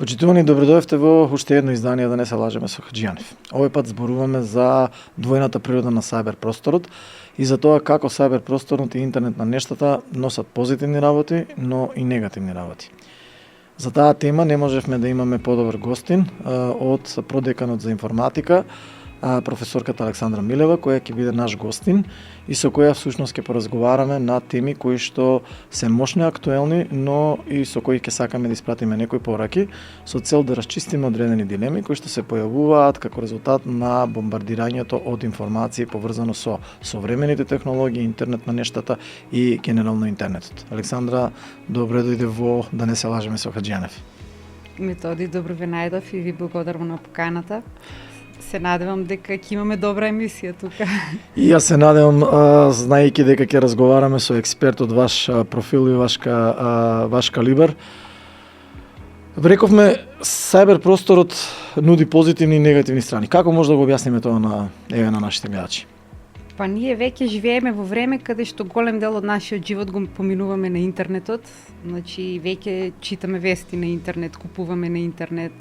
Почитувани, добредојавте во уште едно издание да не се лажеме со Хаджијанев. Овој пат зборуваме за двојната природа на сајбер просторот и за тоа како сајбер просторот и интернет на нештата носат позитивни работи, но и негативни работи. За таа тема не можевме да имаме подобар гостин од продеканот за информатика, професорката Александра Милева, која ќе биде наш гостин и со која всушност ќе поразговараме на теми кои што се мощни, актуелни, но и со кои ќе сакаме да испратиме некои пораки со цел да расчистиме одредени дилеми кои што се појавуваат како резултат на бомбардирањето од информации поврзано со современите технологии, интернет на нештата и генерално интернетот. Александра, добре дојде во Да не се лажеме со Хаджијанев. Методи, добро ве најдов и ви благодарам на поканата. Се надевам дека ќе имаме добра емисија тука. И јас се надевам, знаејќи дека ќе разговараме со експерт од ваш профил и ваш калибар. Рековме, сајбер просторот нуди позитивни и негативни страни. Како може да го објасниме тоа на нашите гледачи? Па ние веќе живееме во време каде што голем дел од нашиот живот го поминуваме на интернетот. Значи веќе читаме вести на интернет, купуваме на интернет,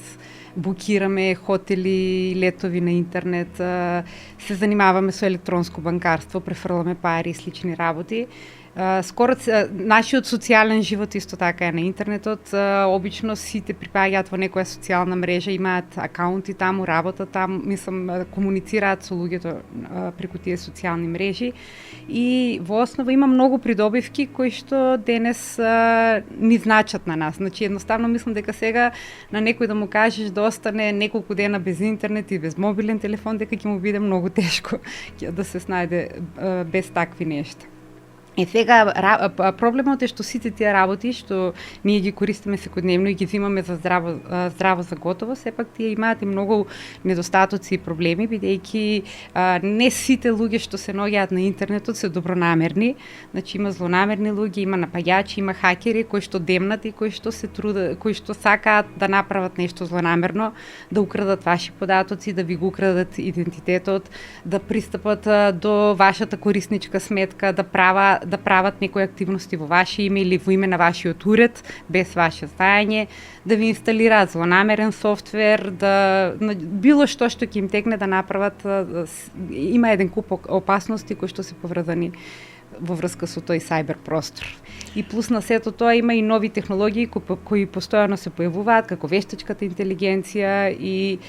букираме хотели, летови на интернет, се занимаваме со електронско банкарство, префрламе пари и слични работи. Скоро нашиот социјален живот исто така е на интернетот. Обично сите припаѓаат во некоја социјална мрежа, имаат акаунти таму, работа таму, комуницираат со луѓето преку тие социјални мрежи. И во основа има многу придобивки кои што денес ни значат на нас. Значи едноставно мислам дека сега на некој да му кажеш да остане неколку дена без интернет и без мобилен телефон, дека ќе му биде многу тешко да се снајде без такви нешта. И сега проблемот е што сите тие работи што ние ги користиме секојдневно и ги взимаме за здраво за готово, сепак тие имаат и многу недостатоци и проблеми, бидејќи не сите луѓе што се наоѓаат на интернетот се добронамерни. Значи има злонамерни луѓе, има напаѓачи, има хакери кои што демнат и кои што се трудат, кои што сакаат да направат нешто злонамерно, да украдат ваши податоци, да ви го украдат идентитетот, да пристапат до вашата корисничка сметка, да прават некои активности во ваше име или во име на вашиот уред, без ваше знаење, да ви инсталираат злонамерен софтвер, било што ќе им текне да направат. Има еден куп опасности кои што се поврзани во врска со тој сајбер простор. И плюс на сето тоа има и нови технологии кои постојано се појавуваат, како вештачката интелигенција и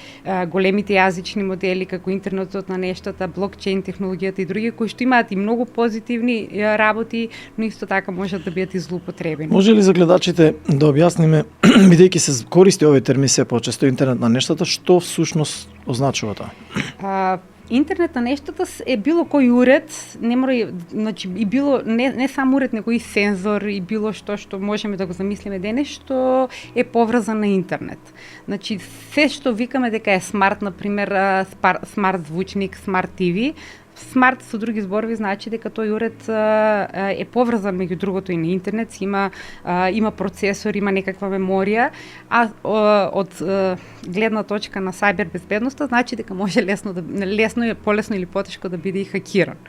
големите јазични модели, како интернетот на нештата, блокчейн технологијата и други, кои што имаат и многу позитивни работи, но исто така можат да бидат и злоупотребени. Може ли за гледачите да објасниме, бидејќи се користи овој термин се почесто интернет на нештата, што всушност означува тоа? Интернет на нештата е било кој уред, не мора, значи и било не само уред, него и сензор и било што можеме да го замислиме денес што е поврзан на интернет. Значи се што викаме дека е смарт, например, смарт звучник, смарт ТВ, смарт со други зборови значи дека тој уред е поврзан меѓу другото и на интернет, има процесор, има некаква меморија, а од гледна точка на сајбер безбедноста значи дека може полесно или потешко да биде и хакиран.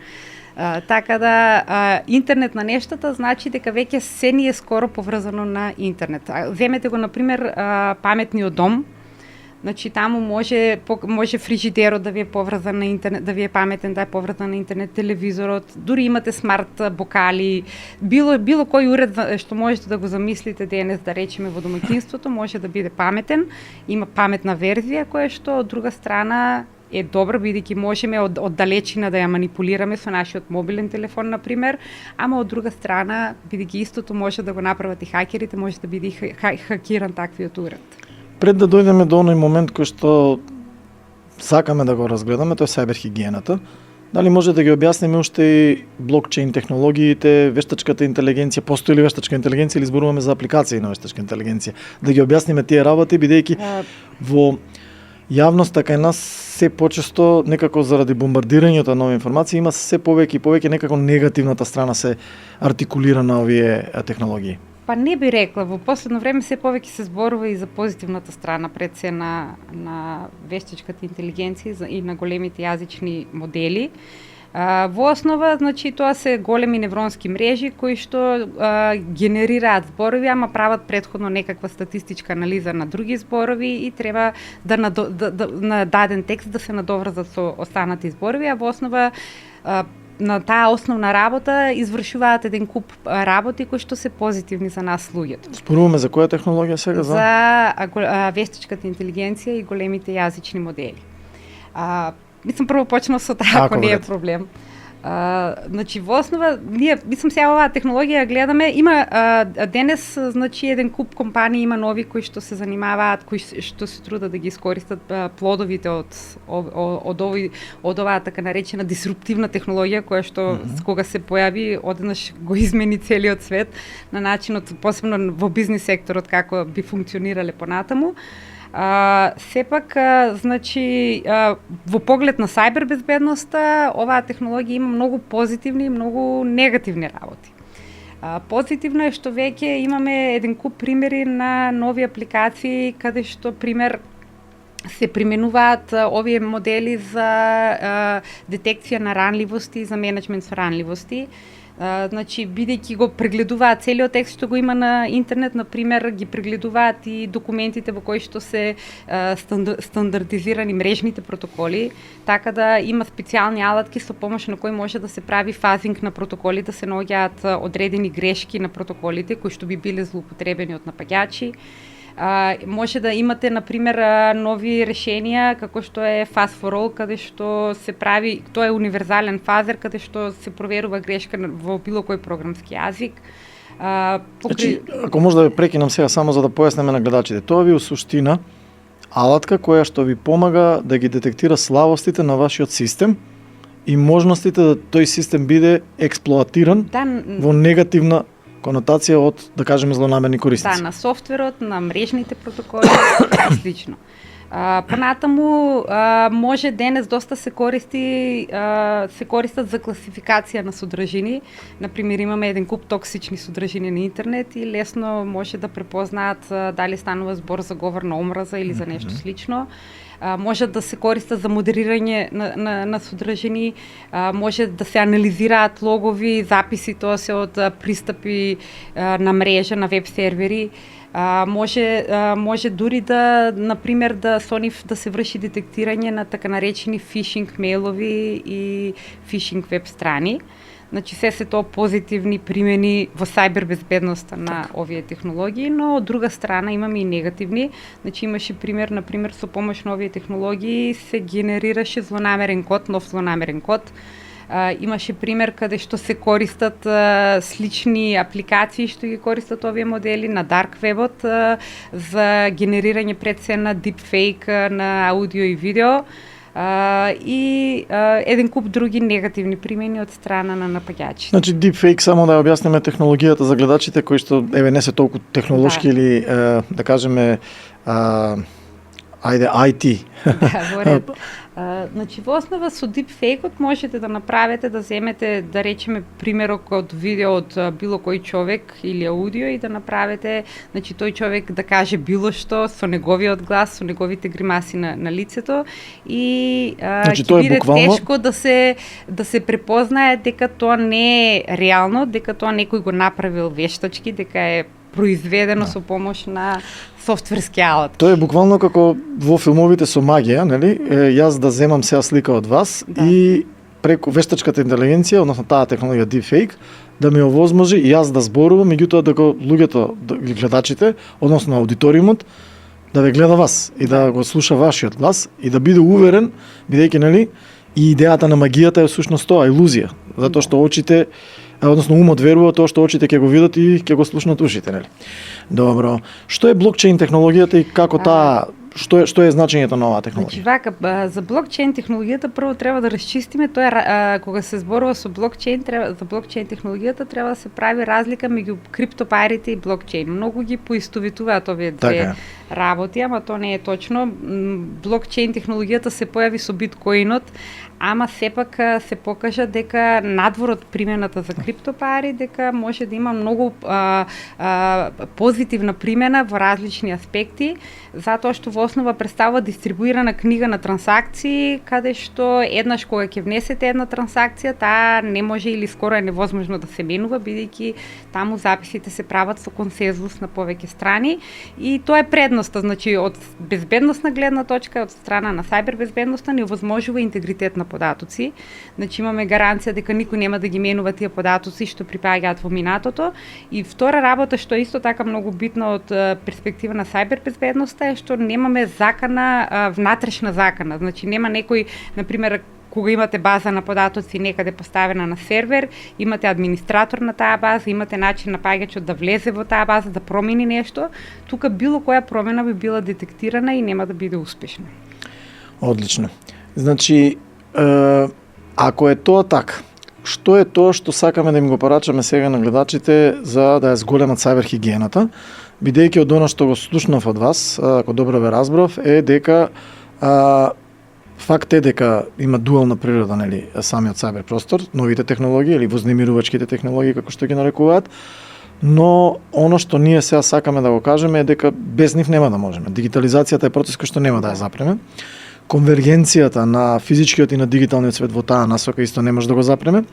Така да интернет на нештата значи дека веќе се ни е скоро поврзано на интернет. Земете го например паметниот дом. Значи таму може фрижидерот да ви е поврзан на интернет, да ви е паметен, да е поврзан на интернет, телевизорот, дури имате смарт бокали, било кој уред што можете да го замислите денес, да речеме во домаќинството, може да биде паметен, има паметна верзија која што од друга страна е добра, бидејќи можеме од далечина да ја манипулираме со нашиот мобилен телефон, например, ама од друга страна, бидејќи истото може да го направат и хакерите, може да биде и хакиран таквиот уред. Пред да дојдеме до оној момент кој што сакаме да го разгледаме, тоа е сајбер хигиената, дали може да ги објасниме уште и блокчейн технологиите, вештачката интелигенција, постои ли вештачка интелигенција или зборуваме за апликации на вештачка интелигенција, да ги објасниме тие работи, бидејќи во јавноста кај нас се почесто некако заради бомбардирањето на нови информации има се повеќе и повеќе некако негативната страна се артикулира на овие технологии. Па не би рекла, во последно време се повеќе се зборува и за позитивната страна пред се на вештачката интелигенција и на големите јазични модели. Во основа, значи, тоа се големи невронски мрежи кои што генерираат зборови, ама прават претходно некаква статистичка анализа на други зборови и треба на даден текст да се надоврзат со останати зборови, а во основа на таа основна работа извршуваат еден куп работи кои што се позитивни за нас луѓето. Споруваме за која технологија сега? За вештачката интелигенција и големите јазични модели. Мислам прво почнав со таа, ако не е проблем. Значи во основа ние сега оваа технологија гледаме, има денес значи еден куп компании има нови кои што се занимаваат, кои што се трудат да ги искористат плодовите од оваа така наречена дисруптивна технологија која што кога се појави одеднаш го измени целиот свет на начинот посебно во бизнис секторот како би функционирале понатаму. Сепак, значи, во поглед на сајбербезбедноста, оваа технологија има многу позитивни и многу негативни работи. Позитивно е што веќе имаме еден куп примери на нови апликации каде што, пример, се применуваат овие модели за детекција на ранливости и за менеджмент со ранливости. Значи, бидејќи го прегледуваат целиот текст што го има на интернет, например, ги прегледуваат и документите во кои што се стандардизирани мрежните протоколи, така да има специјални алатки со помош на кои може да се прави фазинг на протоколи, да се наоѓаат одредени грешки на протоколите кои што би биле злоупотребени од напаѓачи. Може да имате, например, нови решенија, како што е Fast for All, каде што се прави, тоа е универзален фазер, каде што се проверува грешка во било кој програмски јазик. Значи, ако може да ве прекинам сега само за да појаснеме на гледачите, тоа ви у суштина алатка која што ви помага да ги детектира слабостите на вашиот систем и можностите да тој систем биде експлоатиран во негативна конотација од, да кажеме, злонамерни корисници. На софтверот, на мрежните протоколи и слично. Понатаму може денес доста се користат за класификација на содржини. Например, имаме еден куп токсични содржини на интернет и лесно може да препознаат дали станува збор за говор на омраза или за нешто слично. Може да се користат за модерирање на содржини, може да се анализираат логови, записи, тоа се од пристапи на мрежа, на веб сервери. Може дури да, например, да со нив да се врши детектирање на така наречени фишинг мейлови и фишинг веб страни. Значи се тоа позитивни примени во сајбербезбедноста на овие технологии, но од друга страна имаме и негативни. Значи имаше пример, например, со помош на овие технологии се генерираше злонамерен код, нов злонамерен код. Имаше пример каде што се користат слични апликации што ги користат овие модели на Dark Web-от за генерирање пред се на deepfake на аудио и видео. И еден куп други негативни примени од страна на напаѓачите. Значи deepfake, само да ја објасниме технологијата за гледачите кои што не се толку технолошки или да кажеме IT. Во ред. Значи во основа со deepfake-от можете да направите, да земете, да речеме, примерок од видео од било кој човек или аудио и да направите, значи тој човек да каже било што со неговиот глас, со неговите гримаси на лицето и значи, ќе биде буквално тешко да се препознае дека тоа не е реално, дека тоа некој го направил вештачки, дека е произведено со помош на софтверски алат. Тоа е буквално како во филмовите со магија, нели? Јас да земам сега слика од вас и преку вештачката интелигенција, односно таа технологија deepfake, да ми овозможи и јас да зборувам, меѓутоа да го луѓето, гледачите, односно аудиториумот, да ве гледа вас и да го слуша вашиот глас и да биде уверен, бидејќи, нели, и идејата на магијата е всушност тоа, илузија, затоа што очите, односно умот верува тоа што очите ќе го видат и ќе го слушнат ушите, нели? Добро. Што е блокчейн технологијата и како таа што е значењето на оваа технологија? Значи вака, за блокчейн технологијата прво треба да расчистиме, тоа е кога се зборува со блокчейн, за блокчейн технологијата треба да се прави разлика меѓу криптопарите и блокчейн. Многу ги поистовитуваат овие две работи, ама то не е точно. Блокчейн технологијата се појави со биткоинот, ама сепак се покажа дека надвор од примената за криптопари, дека може да има многу позитивна примена во различни аспекти, затоа што во основа представува дистрибуирана книга на трансакции, каде што еднаш кога ќе внесете една трансакција, таа не може или скоро е невозможно да се менува, бидејќи таму записите се прават со консензус на повеќе страни и тоа е предноста, значи од безбедносна гледна точка, од страна на сајбер безбедноста ни овозможува интегритет на податоци. Значи имаме гаранција дека никој нема да ги менува тие податоци што припаѓаат во минатото. И втора работа што е исто така многу битна од перспектива на сајбер безбедноста е што немаме закана, внатрешна закана. Значи нема некој, на пример, кога имате база на податоци некаде поставена на сервер, имате администратор на таа база, имате начин на паѓачот да влезе во таа база, да промени нешто, тука било која промена би била детектирана и нема да биде успешна. Одлично. Значи, ако е тоа така, што е тоа што сакаме да им го порачаме сега на гледачите за да ја зголемат сајбер хигиената, бидејќи од она што го слушнав од вас, ако добро ве разбрав, е дека факт е дека има дуална природа, нели, самиот сајбер простор, новите технологии или вознемирувачките технологии како што ги нарекуваат, но оно што ние сега сакаме да го кажеме е дека без нив нема да можеме. Дигитализацијата е процес кој што нема да ја запреме. Конвергенцијата на физичкиот и на дигиталниот свет во таа насока исто не може да го запреме.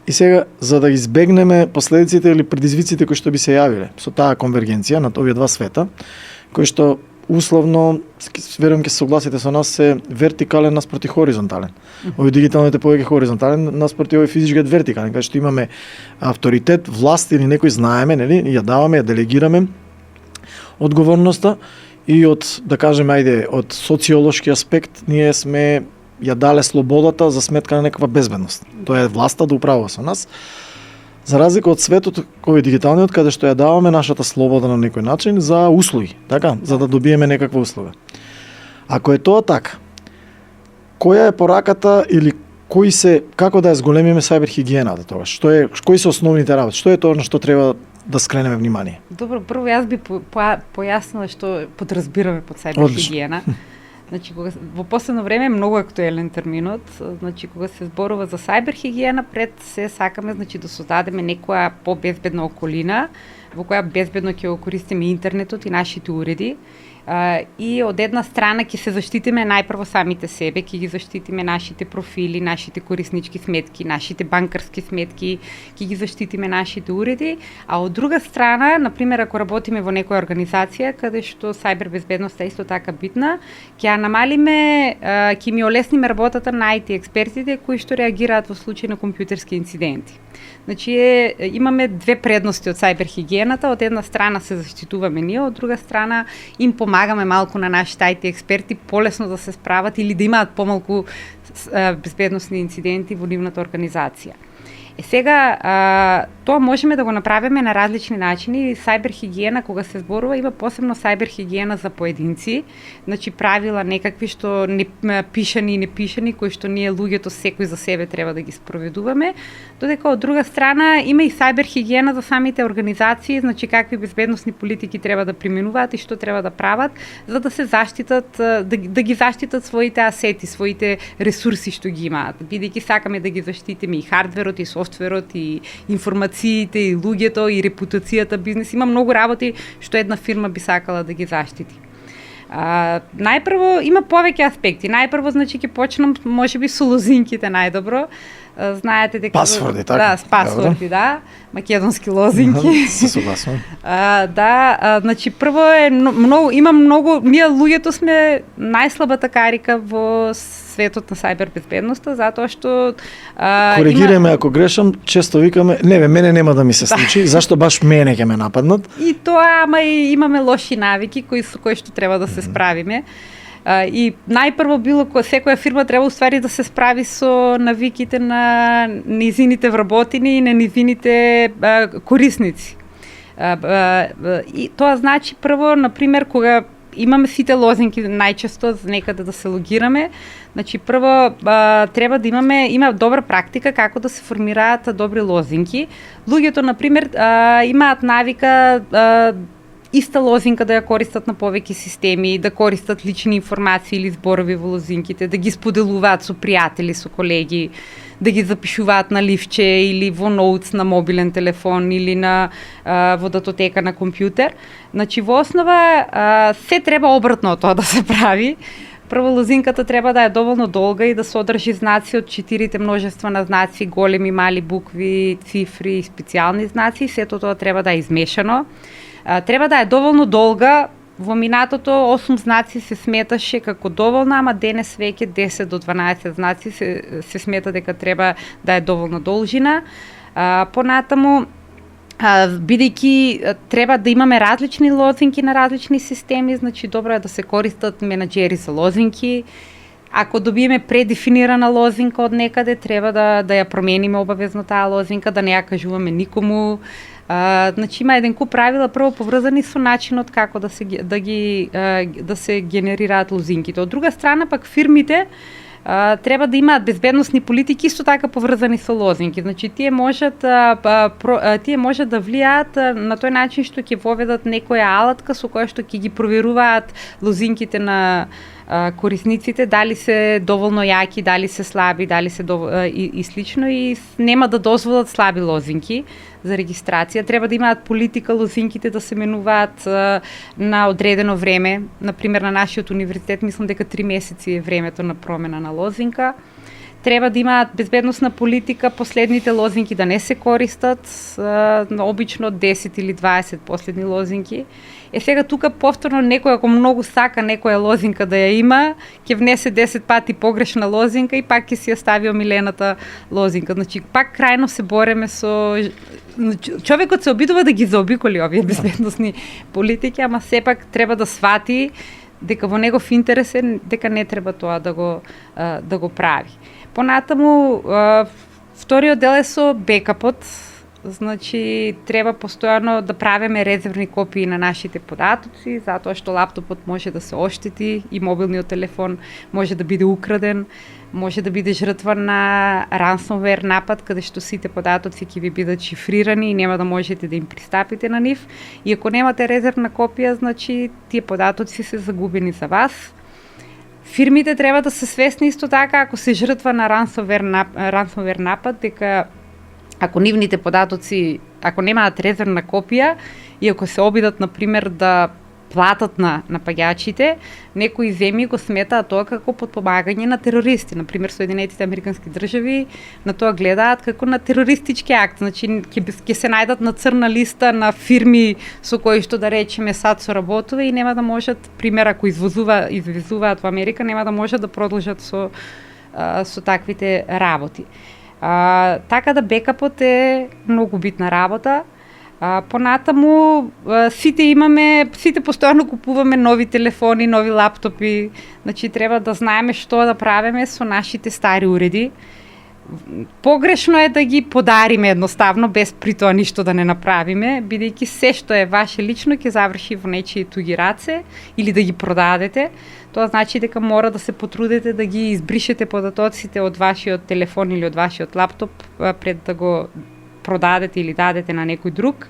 И сега, за да избегнеме последиците или предизвиците кои што би се јавиле со таа конвергенција на овие два света, кои што условно, верувам ќе се согласите со нас, се вертикален наспроти хоризонтален. Овој дигиталниот е повеќе хоризонтален наспроти овој физичкиот вертикален, каде што имаме авторитет, власт или некој знаеме, нели, ја даваме, ја делегираме одговорноста. И од, да кажеме, ајде, од социолошки аспект, ние сме ја дале слободата за сметка на некаква безбедност. Тоа е власта да управува со нас. За разлика од светот кој е дигиталниот, каде што ја даваме нашата слобода на некој начин за услуги, така, за да добиеме некаква услуга. Ако е тоа така, која е пораката или како да ја зголемиме сајбер хигиената тогаш? Кои се основните работи? Што е тоа на што треба да скренеме внимание? Добро, прво јас би појаснила што подразбираме под сајбер хигиена. Значи, во последно време е многу актуелен терминот. Значи, кога се зборува за сајбер хигиена, пред се сакаме, значи, да создадеме некоја побезбедна околина во која безбедно ќе го користиме интернетот и нашите уреди. И од една страна ќе се заштитиме најпрво самите себе, ќе ги заштитиме нашите профили, нашите кориснички сметки, нашите банкарски сметки, ќе ги заштитиме нашите уреди, а од друга страна, например, ако работиме во некоја организација каде што сајбер безбедноста е исто така битна, ќе ја намалиме, ќе ми олесниме работата на IT експертите кои што реагираат во случај на компјутерски инциденти. Значи, имаме две предности од сајбер хигиената. Од една страна се заштитуваме ние, од друга страна им помагаме малку на нашите IT експерти полесно да се справат или да имаат помалку безбедносни инциденти во нивната организација. Сега, тоа можеме да го направиме на различни начини. Сајбер хигиена, кога се зборува, има посебно сајбер хигиена за поединци, значи правила некакви што не пишани и непишани, кои што ние луѓето секој за себе треба да ги спроведуваме, додека од друга страна има и сајбер хигиена за самите организации, значи какви безбедносни политики треба да применуваат и што треба да прават, за да се заштитат, да ги заштитат своите асети, своите ресурси што ги имаат, бидејќи сакаме да ги заштитиме и хардверот, и софтверот, и информациите, и луѓето, и репутацијата, бизнес. Има многу работи што една фирма би сакала да ги заштити. Најпрво има повеќе аспекти. Најпрво, значи, ќе почнам можеби со лозинките најдобро. Знаете дека пасворди, така. Да, с пасворди, да, македонски лозинки. Се согласувам. Значи прво е има многу, ние луѓето сме најслабата карика во светот на сајбер безбедноста, затоа што коригираме ако грешам, често викаме, мене нема да ми се случи, зашто баш мене ќе ме нападнат? И тоа, ама и имаме лоши навики со кои што треба да се справиме. И најпрво секоја фирма треба уствари да се справи со навиките на низините вработени и на низините корисници. И тоа значи прво, например, кога имаме сите лозинки најчесто за некаде да се логираме, значи прво треба да има добра практика како да се формираат добри лозинки. Луѓето, например, имаат навика иста лозинка да ја користат на повеќе системи, да користат лични информации или зборови во лозинките, да ги споделуваат со пријатели, со колеги, да ги запишуваат на ливче или во ноутс на мобилен телефон или на во датотека на компјутер. Значи во основа се треба обратно од тоа да се прави. Прво, лозинката треба да е доволно долга и да содржи знаци од 4 множества на знаци, големи, мали букви, цифри и специјални знаци. Сето тоа треба да е измешано. Треба да е доволно долга. Во минатото 8 знаци се сметаше како доволно, ама денес веќе 10 до 12 знаци се смета дека треба да е доволно должина. Понатаму, бидејќи треба да имаме различни лозинки на различни системи, значи добро е да се користат менаџери за лозинки. Ако добиеме предефинирана лозинка од некаде, треба да ја промениме обавезно таа лозинка, да не ја кажуваме никому. Значи има еден куп правила прво поврзани со начинот како да се генерираат лозинките. Од друга страна пак фирмите треба да имаат безбедносни политики исто така поврзани со лозинки. Значи тие можат да влијаат на тој начин што ќе воведат некоја алатка со која што ќе ги проверуваат лозинките на корисниците, дали се доволно јаки, дали се слаби, дали се и слично, и нема да дозволат слаби лозинки за регистрација. Треба да имаат политика лозинките да се менуваат на одредено време. Например, на нашиот универзитет мислам дека 3 месеци е времето на промена на лозинка. Треба да имаат безбедносна политика, последните лозинки да не се користат, обично 10 или 20 последни лозинки. Сега тука повторно некој, ако многу сака некоја лозинка да ја има, ќе внесе 10 пати погрешна лозинка и пак ќе си ја стави омилената лозинка. Значи, пак крајно се бореме со... Човекот се обидува да ги заобиколи овие безбедносни политики, ама сепак треба да свати дека во негов интерес е дека не треба тоа да го прави. Понатаму, вториот дел е со бекапот. Значи, треба постојано да правиме резервни копии на нашите податоци, затоа што лаптопот може да се оштети и мобилниот телефон може да биде украден, може да биде жртва на ransomware напад, каде што сите податоци ќе ви бидат шифрирани и нема да можете да им пристапите на нив. И ако немате резервна копија, значи тие податоци се загубени за вас. Фирмите треба да се свесни исто така, ако се жртва на ransomware напад, дека ако нивните податоци, ако немаат резервна копија и ако се обидат, например, да платат на паѓачите, некои земји го сметаат тоа како подпомагање на терористи. Например, Соединетите американски држави на тоа гледаат како на терористички акт. Значи, ќе се најдат на црна листа на фирми со кои што, да речеме, сад соработува и нема да можат, пример, ако извезуваат во Америка, нема да можат да продолжат со таквите работи. Така да бекапот е многу битна работа. Понатаму сите постојано купуваме нови телефони, нови лаптопи. Значи треба да знаеме што да правиме со нашите стари уреди. Погрешно е да ги подариме едноставно без при тоа ништо да не направиме, бидејќи се што е ваше лично ќе заврши во нечии туги раце или да ги продадете. Тоа значи дека мора да се потрудите да ги избришете податоците од вашиот телефон или од вашиот лаптоп пред да го продадете или дадете на некој друг.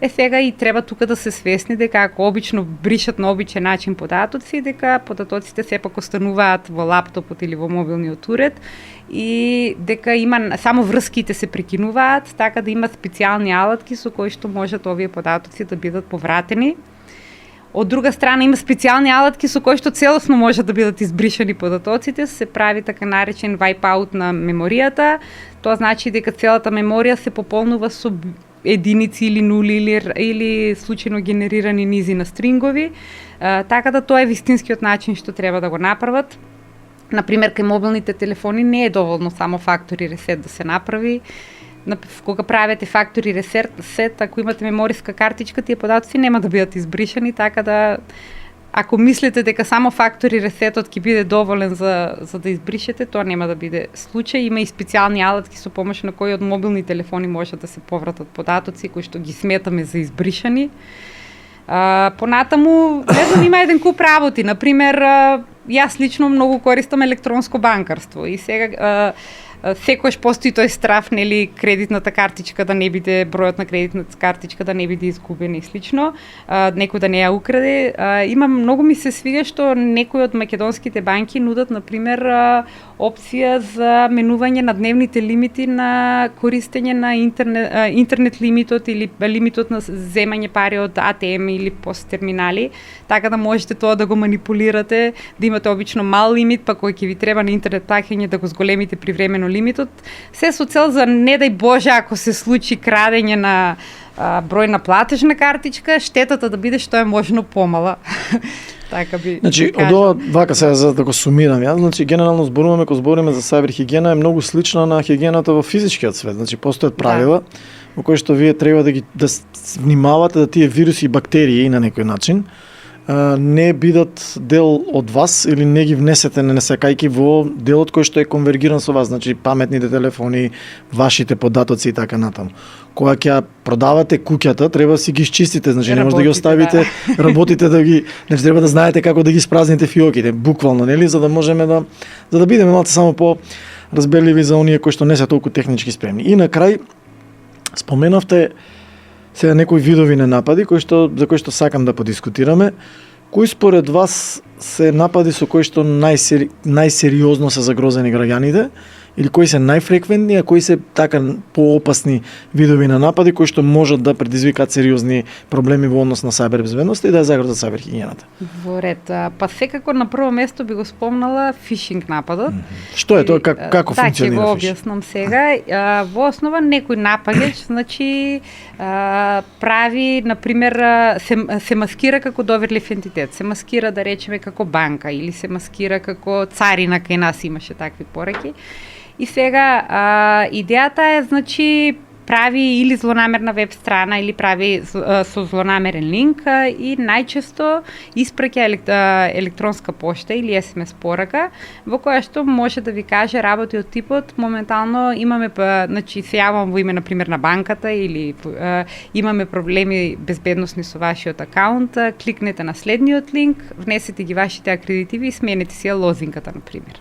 Сега и треба тука да се свесни дека ако обично бришат на обичен начин податоци, дека податоците сепак остануваат во лаптопот или во мобилниот уред и дека има само врските се прекинуваат, така да има специјални алатки со кои што можат овие податоци да бидат повратени. Од друга страна има специјални алатки со кои што целосно можат да бидат избришани податоците, се прави така наречен wipe-out на меморијата. Тоа значи дека целата меморија се пополнува со единици или нули или случајно генерирани низи на стрингови. Така да тоа е вистинскиот начин што треба да го направат. Например, кај мобилните телефони не е доволно само factory reset да се направи. Кога правите factory reset, ако имате мемориска картичка, тие податоци нема да бидат избришани, така да ако мислите дека само factory resetот ќе биде доволен за да избришете, тоа нема да биде случај. Има и специјални алатки со помош на кои од мобилни телефони може да се повратат податоци кои што ги сметаме за избришани. Понатаму, не знам, има еден куп работи. Например, јас лично многу користам електронско банкарство и сега секогаш постои тој страф, нели, кредитната картичка да не биде, бројот на кредитната картичка да не биде изгубен и слично, некој да не ја украде. Има многу ми се свига што некои од македонските банки нудат, например, опција за менување на дневните лимити на користење на интернет лимитот или лимитот на земање пари од АТМ или пост терминали, така да можете тоа да го манипулирате, да имате обично мал лимит, па кој ќе ви треба на интернет плаќање да го зголемите привремено лимитот, се со цел за не дај Боже ако се случи крадење на бројна платежна картичка, штетата да биде што е можно помала. Така би. Значи, од ова вака сега за да го сумирам јас, значи генерално зборуваме кога збориме за сајбер хигиена е многу слична на хигиената во физичкиот свет. Значи постојат правила во кои што вие треба да внимавате да тие вируси и бактерии на некој начин не бидат дел од вас или не ги внесете не сакајки во делот кој што е конвергиран со вас, значи паметните телефони, вашите податоци и така натаму. Кога ќе продавате куќата, треба си ги изчистите, значи не може да ги оставите, работите да ги, значи треба да знаете како да ги испразните фиоките, буквално, нели, за да можеме за да бидеме малку само по разберливи за оние кои што не се толку технички спремни. И на крај споменавте сега некои видови на напади за кои што сакам да подискутираме. Кои според вас се напади со кои што најсериозно се загрозени граѓаните или кои се најфреквентни, а кои се така поопасни видови на напади кои што можат да предизвикаат сериозни проблеми во однос на сајбер безбедноста и да ја загрозат сајбер хигиената? Во ред, па секако на прво место би го спомнала фишинг нападот. Што е тоа, како функционира фишинг? Така, го фишинг? објаснам сега. Во основа некој напаѓач, значи прави, например, се маскира како доверлив ентитет, се маскира да речеме како банка или се маскира како царина, кај нас имаше такви пораки. И сега идејата е, значи, прави или злонамерна веб страна или прави со злонамерен линк и најчесто испраќа електронска пошта или SMS порака во која што може да ви каже работи од типот моментално имаме, значи се јавам во име на пример на банката или имаме проблеми безбедносни со вашиот акаунт, кликнете на следниот линк, внесете ги вашите акредитиви и сменете си ја лозинката на пример.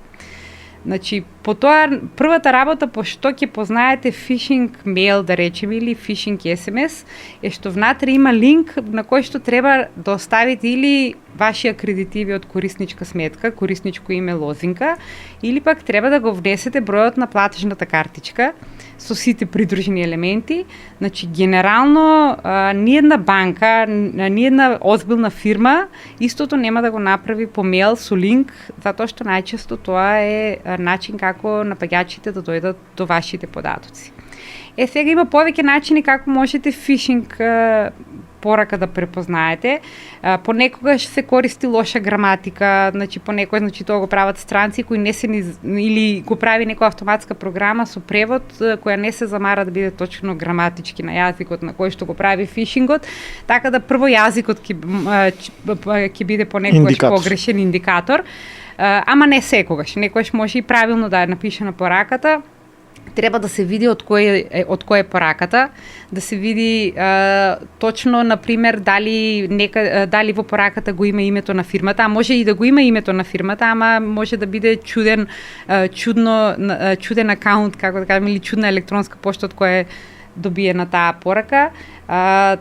Значи, по тоа, првата работа, по што ќе познаете фишинг мейл, да речеме, или фишинг SMS, е што внатре има линк на кој што треба да оставите или ваши акредитиви од корисничка сметка, корисничко име, лозинка, или пак треба да го внесете бројот на платежната картичка со сите придружени елементи. Значи, генерално, ниедна банка, ниедна озбилна фирма, истото нема да го направи по мейл со линк, затоа што најчесто тоа е начин како напаѓачите да дојдат до вашите податоци. Сега има повеќе начини како можете фишинг порака да препознаете. Понекогаш се користи лоша граматика, значи понекогаш, значи тоа го прават странци кои не се или го прави некоја автоматска програма со превод која не се замара да биде точно граматички на јазикот на кој што го прави фишингот, така да прво јазикот ќе биде понекогаш погрешен индикатор. Ама не секогаш, некогаш може и правилно да ја напише на пораката. Треба да се види од кој е пораката, да се види точно, например, дали во пораката го има името на фирмата, а може и да го има името на фирмата, ама може да биде чуден акаунт, како да кажем, или чудна електронска пошта од која добие на таа порака.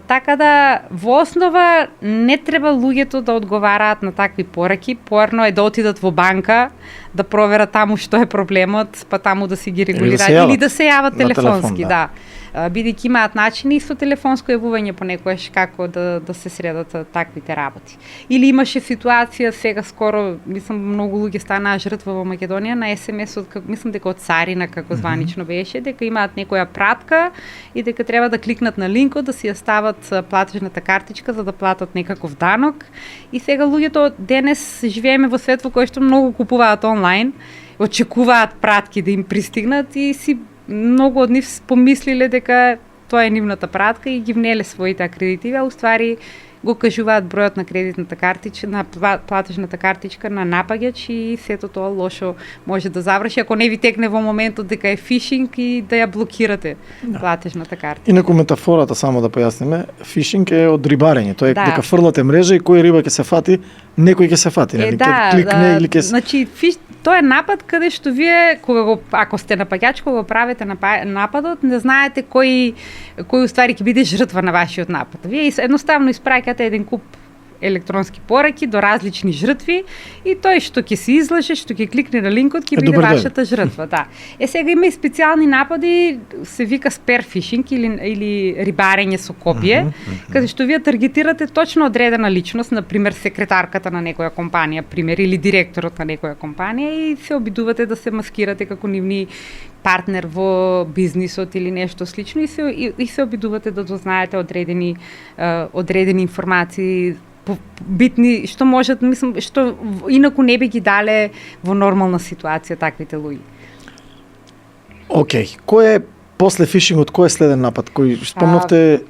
Така да, во основа не треба луѓето да одговараат на такви пораки, поарно е да отидат во банка, да проверат таму што е проблемот, па таму да си ги регулираат или да се јават телефонски, да. Бидејќи имаат начини со телефонско јавување понекогаш како да се средат таквите работи. Или имаше ситуација сега скоро, мислам многу луѓе станаа жртва во Македонија на SMS од мислам дека од царина како званично беше, дека имаат некоја пратка и дека треба да кликнат на линкот да си ја стават платежната картичка за да платат некаков данок. И сега луѓето денес живееме во свет во кој што многу купуваат онлайн, очекуваат пратки да им пристигнат и си многу од нив помислиле дека тоа е нивната пратка и ги внеле своите акредитиви, а уствари го кажуваат бројот на кредитната картичка, на платежната картичка на напаѓач и сето тоа лошо може да заврши ако не ви текне во моментот дека е фишинг и да ја блокирате платежната картичка. Инаку метафората само да појасниме, фишинг е од рибарење, тоа е дека фрлате мрежа и кој риба ќе се фати, некој ќе се фати, нели? Ќе кликне или ќе значи Тоа е напад каде што вие, ако сте напаѓач, кога го правите нападот, не знаете кој уствари ќе биде жртва на вашиот напад. Вие едноставно испраќате еден куп електронски пораки до различни жртви и тој што ќе се излаже, што ќе кликне на линкот, ќе биде вашата жртва. Да. Сега има и специјални напади, се вика spear phishing или рибарење со копие, каде што вие таргетирате точно одредена личност, например секретарката на некоја компанија, пример, или директорот на некоја компанија и се обидувате да се маскирате како нивни партнер во бизнисот или нешто слично и се обидувате да дознаете одредени информации битни, што можат, мислам, што инаку не би ги дале во нормална ситуација таквите луѓе. Океј, кој е после фишингот, кој е следен напад? Кој спомнавте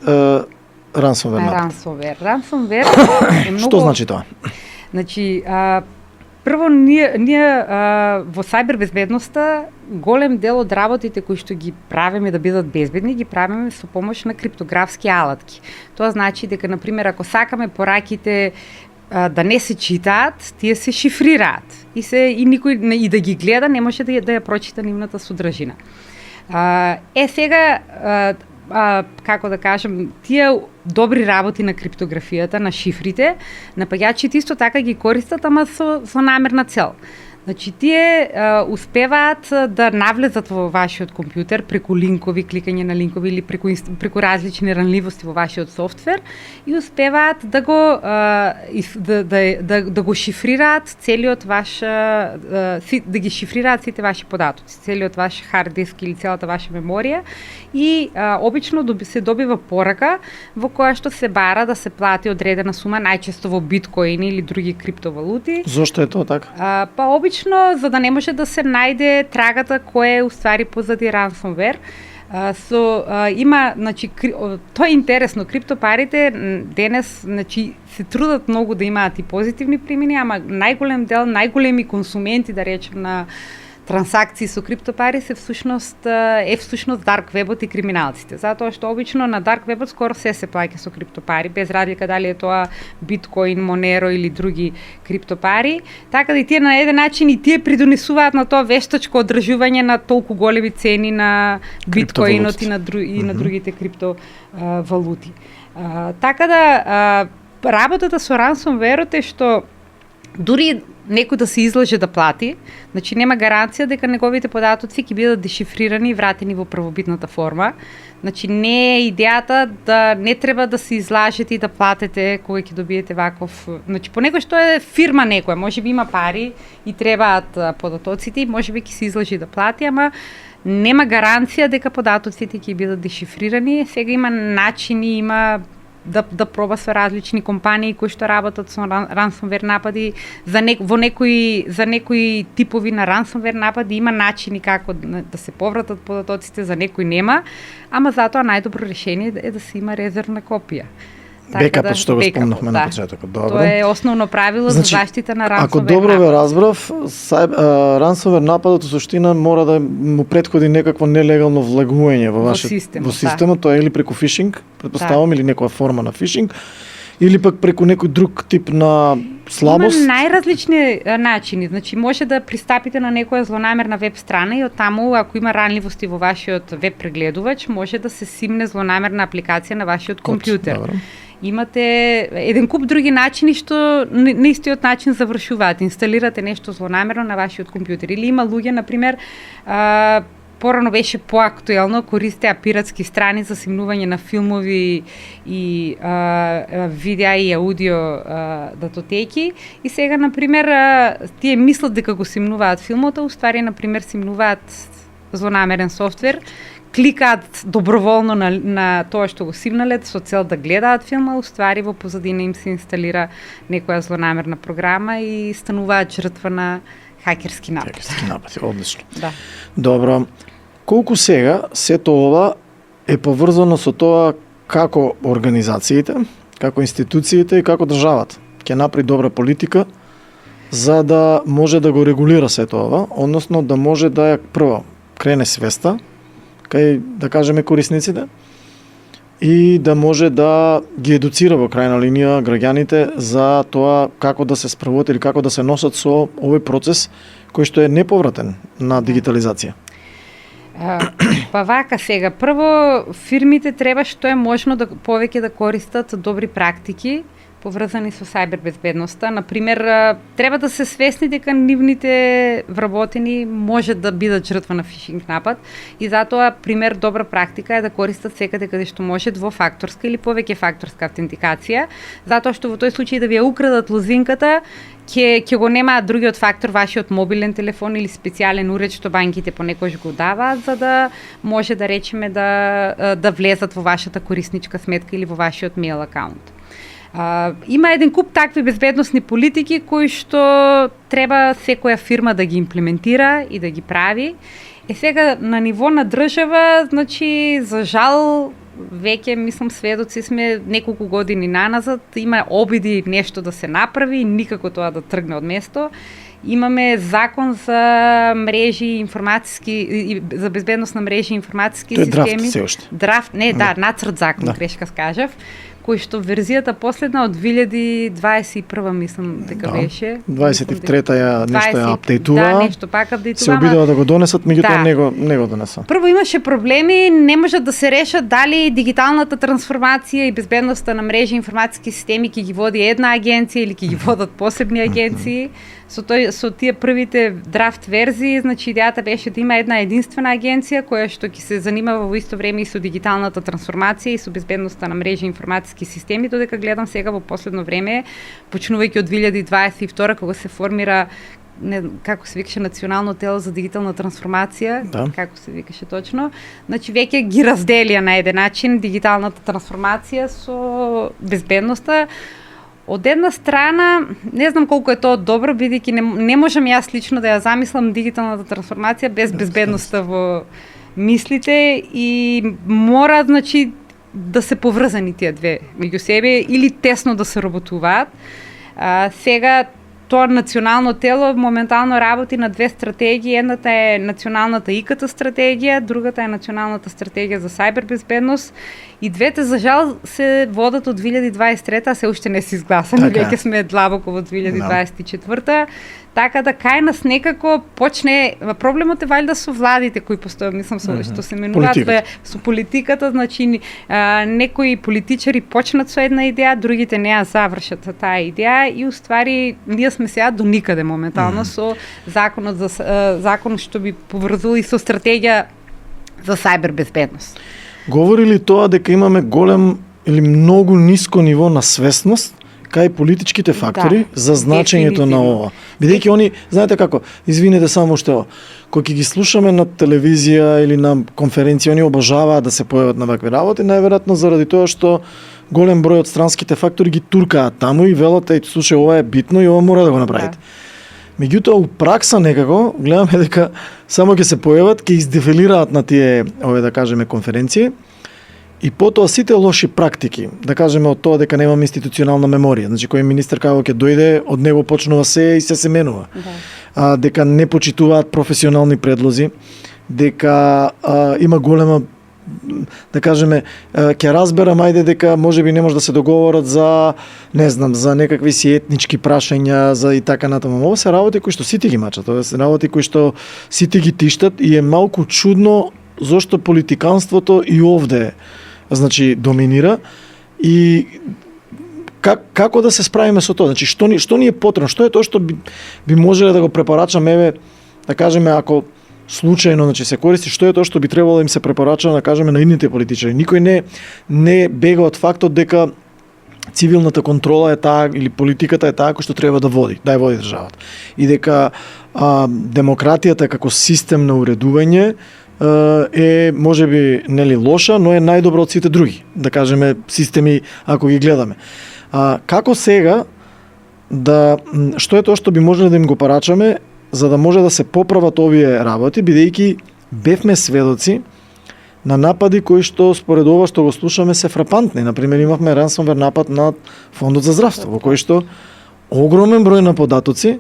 ransomware напад? Ransomware е многу... Што значи тоа? Значи, прво, ние во сајбер безбедноста голем дел од работите кои што ги правиме да бидат безбедни, ги правиме со помош на криптографски алатки. Тоа значи дека, например, ако сакаме пораките да не се читаат, тие се шифрираат и никој и да ги гледа не може да ја прочита нивната содржина. Сега како да кажем, тие добри работи на криптографијата, на шифрите, напаѓачите исто така ги користат, ама со намерна цел. Значи, тие успеваат да навлезат во вашиот компјутер преку линкови, кликање на линкови или преку различни ранливости во вашиот софтвер и успеваат да го шифрираат целиот ваш да ги шифрираат сите ваши податоци, целиот ваш хард диск или целата ваша меморија и обично се добива порака во која што се бара да се плати одредена сума, најчесто во биткоини или други криптовалути. Зошто е тоа така? Па обично за да не може да се најде трагата кој е уствари позади ransomware. Има, значи, тоа е интересно, криптопарите денес, значи, се трудат многу да имаат и позитивни примени, ама најголем дел, најголеми консументи, да речем, на трансакции со криптопари е всушност дарк вебот и криминалците. Затоа што обично на дарк вебот скоро се плаќа со криптопари, без разлика дали е тоа биткоин, Monero или други криптопари. Така да и тие на еден начин и тие придонесуваат на тоа вештачко одржување на толку големи цени на биткоинот и на другите криптовалути. Така да работата со ransomware е што дури некој да се излаже да плати, значи нема гаранција дека неговите податоци ќе бидат дешифрирани и вратени во првобитната форма. Значи не е идејата да не треба да се излажете и да платите кога ќе добиете ваков. Значи понекој што е фирма некоја, можеби има пари и требаат податоците и можеби ќе се излажи да плати, ама нема гаранција дека податоците ќе бидат дешифрирани. Сега има начини, има да проба со различни компании кои што работат со ransomware напади за некои типови на ransomware напади има начини како да се повратат податоците, за некои нема, ама затоа најдобро решение е да се има резервна копија. Бекапот што го спомнавме на почетокот. Добро. Тоа е основно правило за заштита на ransomware. Ако добро ве разбрав, ransomware нападот во суштина мора да му претходи некакво нелегално влагување во системот, тоа е или преку фишинг, претпоставам, или некоја форма на фишинг, или пак преку некој друг тип на слабост. Има најразлични начини. Значи може да пристапите на некоја злонамерна веб страна и оттаму ако има ранливости во вашиот веб прегледувач, може да се симне злонамерна апликација на вашиот компјутер. Имате еден куп други начини што на истиот начин завршуваат. Инсталирате нешто злонамерно на вашиот компјутер. Или има луѓе, например, порано беше поактуелно, користеа пиратски страни за симнување на филмови и видеа и аудио датотеки. И сега, например, тие мислат дека го симнуваат филмот, а уствари, например, симнуваат злонамерен софтвер, кликаат доброволно на тоа што го симнале со цел да гледаат филма, уствари во позадина им се инсталира некоја злонамерна програма и стануваат жртва на хакерски напад. Хакерски напад, одлично. Да. Добро. Колку сега сето ова е поврзано со тоа како организациите, како институциите и како државата ќе направи добра политика за да може да го регулира сето ова, односно да може да ја прво крене свеста кај, да кажеме, корисниците и да може да ги едуцира во крајна линија граѓаните за тоа како да се справуваат или како да се носат со овој процес кој што е неповратен на дигитализација? Па вака сега, прво фирмите треба што е можно да повеќе да користат добри практики поврзани со сајбер безбедноста. Например, треба да се свесни дека нивните вработени може да бидат жртва на фишинг напад и затоа пример добра практика е да користат секаде каде што може двофакторска или повеќе факторска автентикација, затоа што во тој случај да ви ја украдат лозинката, ќе го немаат другиот фактор, вашиот мобилен телефон или специјален уред што банките понекогаш го даваат за да може да речеме да влезат во вашата корисничка сметка или во вашиот мејл акаунт. Има еден куп такви безбедносни политики кои што треба секоја фирма да ги имплементира и да ги прави. Сега на ниво на држава, значи за жал веќе мислам сведоци сме неколку години наназад, има обиди нешто да се направи и никако тоа да тргне од место. Имаме закон за мрежи информатски за безбедност на мрежи информатски системи. Драфт се уште. Драфт, не, да, нацрт закон, грешка скажав, кој што верзијата последна од 2021 мислам дека беше. 23-та ја нешто ја апдейтува. Да, нешто пак апдейтува. Се обидува да го донесат, меѓутоа не го донесат. Прво имаше проблеми, не можат да се решат дали дигиталната трансформација и безбедноста на мрежи информатски системи ќе ги води една агенција или ќе ги водат посебни агенции. Со тие првите драфт верзии, значи идејата беше да има една единствена агенција која што ќе се занимава во исто време и со дигиталната трансформација и со безбедноста на мрежи информатски системи, додека гледам сега во последно време, почнувајќи од 2022 кога се формира како се викаше Национално тело за дигитална трансформација, како се викаше точно, значи веќе ги разделија на еден начин дигиталната трансформација со безбедноста. Од една страна, не знам колку е тоа добро, бидејќи не можам јас лично да ја замислам дигиталната трансформација без безбедноста во мислите и мора, значи, да се поврзани тие две меѓу себе или тесно да се работуваат. Сега тоа национално тело моментално работи на две стратегии. Едната е националната ИКТ стратегија, другата е националната стратегија за сајбер безбедност. И двете, за жал, се водат од 2023, а се уште не се изгласани, веќе сме длабоко во 2024. Така да кај нас некако почне, проблемот е валјда со владите кои постојат, мислам, што се менуваат со политиката, значи некои политичари почнат со една идеја, другите не ја завршат таа идеја и уствари ние сме сега до никаде моментално со закон што би поврзува и со стратегија за сајбер безбедност. Говори ли тоа дека имаме голем или многу ниско ниво на свесност кај политичките фактори за значењето на ова? Бидејќи они, знаете како, извинете само што кој ќе ги слушаме на телевизија или на конференција, они обожаваат да се појават на вакви работи, најверојатно заради тоа што голем број од странските фактори ги туркаат таму и велат, слушај, ова е битно и ова мора да го направите. Меѓутоа, у пракса некако, гледаме дека само ќе се појават, ќе издефилираат на тие, да кажеме, конференции, и потоа сите лоши практики, да кажеме од тоа дека немаме институционална меморија, значи кој министер како ќе дојде, од него почнува се и се менува. Дека не почитуваат професионални предлози, дека има голема, да кажеме, ќе разберам ајде дека можеби не може да се договорат за, не знам, за некакви си етнички прашања, за и така натаму. Ова се работи кои што сите ги мачат, ова се работи кои што сите ги тиштат и е малку чудно зошто политиканството и овде значи доминира и како да се справиме со тоа? Значи што ни е потребно? Што е тоа што би можеле да го препорачаме, да кажеме, ако случајно, значи се користи, што е тоа што би требало да им се препорача, да кажеме, на идните политичари. Никој не бега од фактот дека цивилната контрола е таа или политиката е таа кој што треба да води државата. И дека демократијата како систем на уредување е можеби нели лоша, но е најдобра од сите други, да кажеме, системи ако ги гледаме. Како сега што е тоа што би можеле да им го парачаме за да може да се поправат овие работи, бидејќи бевме сведоци на напади кои што според ова што го слушаме се фрапантни. Например, имавме рансомвер напад на Фондот за здравство, во кој што огромен број на податоци,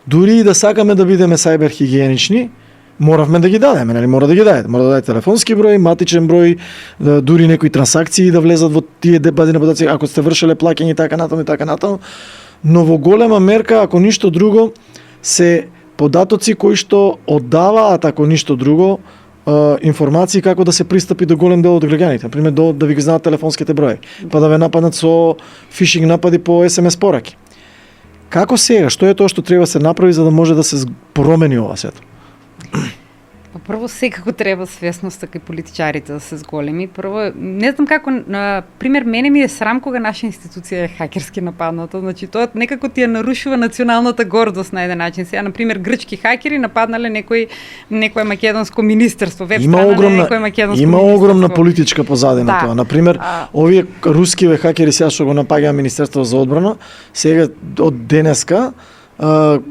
дури и да сакаме да бидеме сајбер хигиенични, моравме да ги дадеме, нели? Мора да ги дадете. Мора да дадете телефонски број, матичен број, дури некои трансакции да влезат во тие бази на податоци, ако сте вршеле плаќање и така натаму. Но во голема мерка, ако ништо друго, се податоци кои што оддаваат, ако ништо друго, информации како да се пристапи до голем дел од граѓаните, например да ви ги знаат телефонските брои, па да ве нападнат со фишинг напади по SMS пораки. Како сега, што е тоа што треба да се направи за да може да се промени ова сето? Па прво секако треба свесност така и политичарите да се зголеми. Прво, не знам како, пример, мене ми е срам кога наша институција е хакерски нападната. Значи, тоа некако ти ја нарушува националната гордост на еден начин. Сега, например, грчки хакери нападнале некој македонско министерство, веб страна на некој македонско министерство. Има огромна министерство. политичка позадина тоа. Например, овие рускиве хакери сега што го напаѓаа Министерство за одбрана, сега од денеска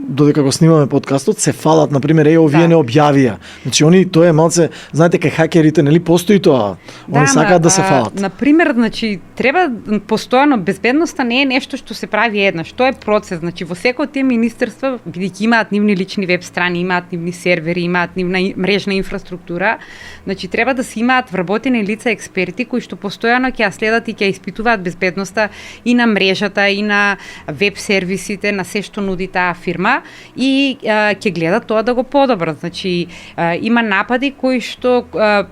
додека го снимаме подкастот, се фалат, например, овие не објавија. Значи, они, тоа е малце, знаете, кај хакерите, нели, постои тоа? Они сакаат да се фалат. Например, значи, треба постојано, безбедноста не е нешто што се прави еднаш, тоа е процес. Значи, во секој од тие министерства, бидејќи имаат нивни лични веб страни, имаат нивни сервери, имаат нивна мрежна инфраструктура, значи, треба да се имаат вработени лица експерти кои што постојано ќе ја следат и ќе испитуваат безбедноста и на мрежата, и на веб сервисите, на се што нуди таа фирма и ќе гледат тоа да го подобрат. Значи, има напади кои што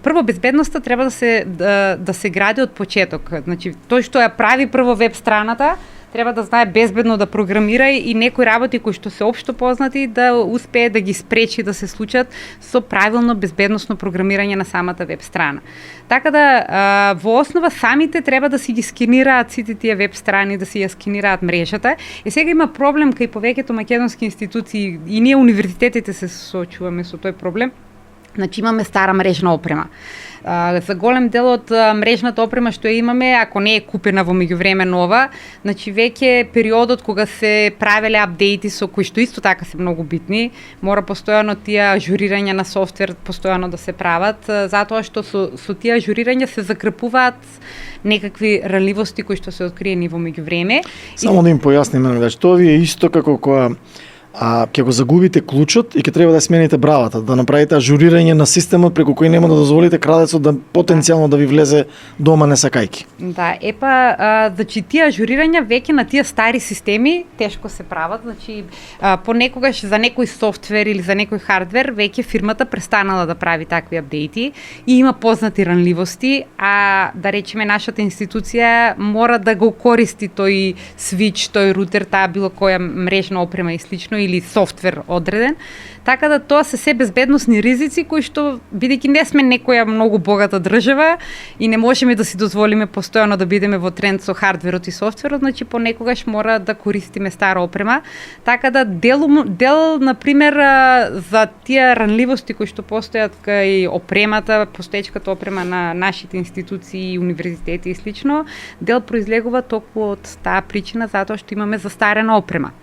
прво безбедноста треба да се гради од почеток. Значи, тој што ја прави прво веб страната треба да знае безбедно да програмира и некои работи кои што се општо познати да успее да ги спречи да се случат со правилно безбедносно програмирање на самата веб страна. Така да во основа самите треба да си ги скенираат сите тие веб страни, да си ја скенираат мрежата. И сега има проблем кај повеќето македонски институции и ние универзитетите се соочуваме со тој проблем. Значи имаме стара мрежна опрема. За голем дел од мрежната опрема што имаме, ако не е купена во меѓувреме нова, значи веќе периодот кога се правеле апдејти со кои што исто така се многу битни, мора постојано тие ажурирања на софтвер постојано да се прават, затоа што со тие ажурирања се закрепуваат некакви ранливости кои што се откриени во меѓувреме. Само да им појасниме, значи тоа ви е исто како кога ќе го загубите клучот и ќе треба да смените бравата, да направите ажурирање на системот преку кој нема да дозволите крадецот да потенцијално да ви влезе дома несакајки. Да, значи тие ажурирања веќе на тие стари системи тешко се прават, значи понекогаш за некој софтвер или за некој хардвер веќе фирмата престанала да прави такви апдејти и има познати ранливости, а да речеме нашата институција мора да го користи тој свич, тој рутер, таа било која мрежна опрема и слично или софтвер одреден, така да тоа се безбедносни ризици кои што бидејќи не сме некоја многу богата држава и не можеме да си дозволиме постојано да бидеме во тренд со хардверот и софтверот, значи понекогаш мора да користиме стара опрема, така да дел например за тие ранливости кои што постојат кај опремата, постоечката опрема на нашите институции, универзитети и слично, дел произлегува токму од таа причина затоа што имаме застарена опрема.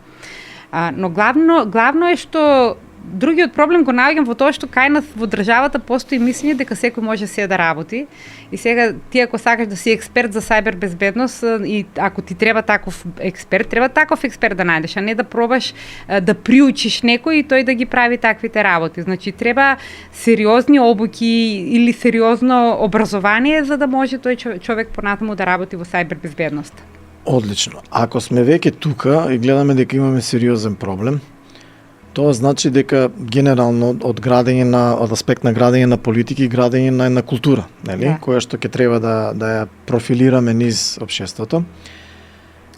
Но главно е што другиот проблем го наоѓам во тоа што кај нас во државата постои мислење дека секој може се да работи и сега ти ако сакаш да си експерт за сајбер безбедност и ако ти треба таков експерт да најдеш, а не да пробаш да приучиш некој и тој да ги прави таквите работи. Значи треба сериозни обуки или сериозно образование за да може тој човек понатаму да работи во сајбер безбедност. Одлично. Ако сме веќе тука и гледаме дека имаме сериозен проблем, тоа значи дека генерално од аспект на градење на политики и градење на една култура, нели, која што ќе треба да ја профилираме низ општеството.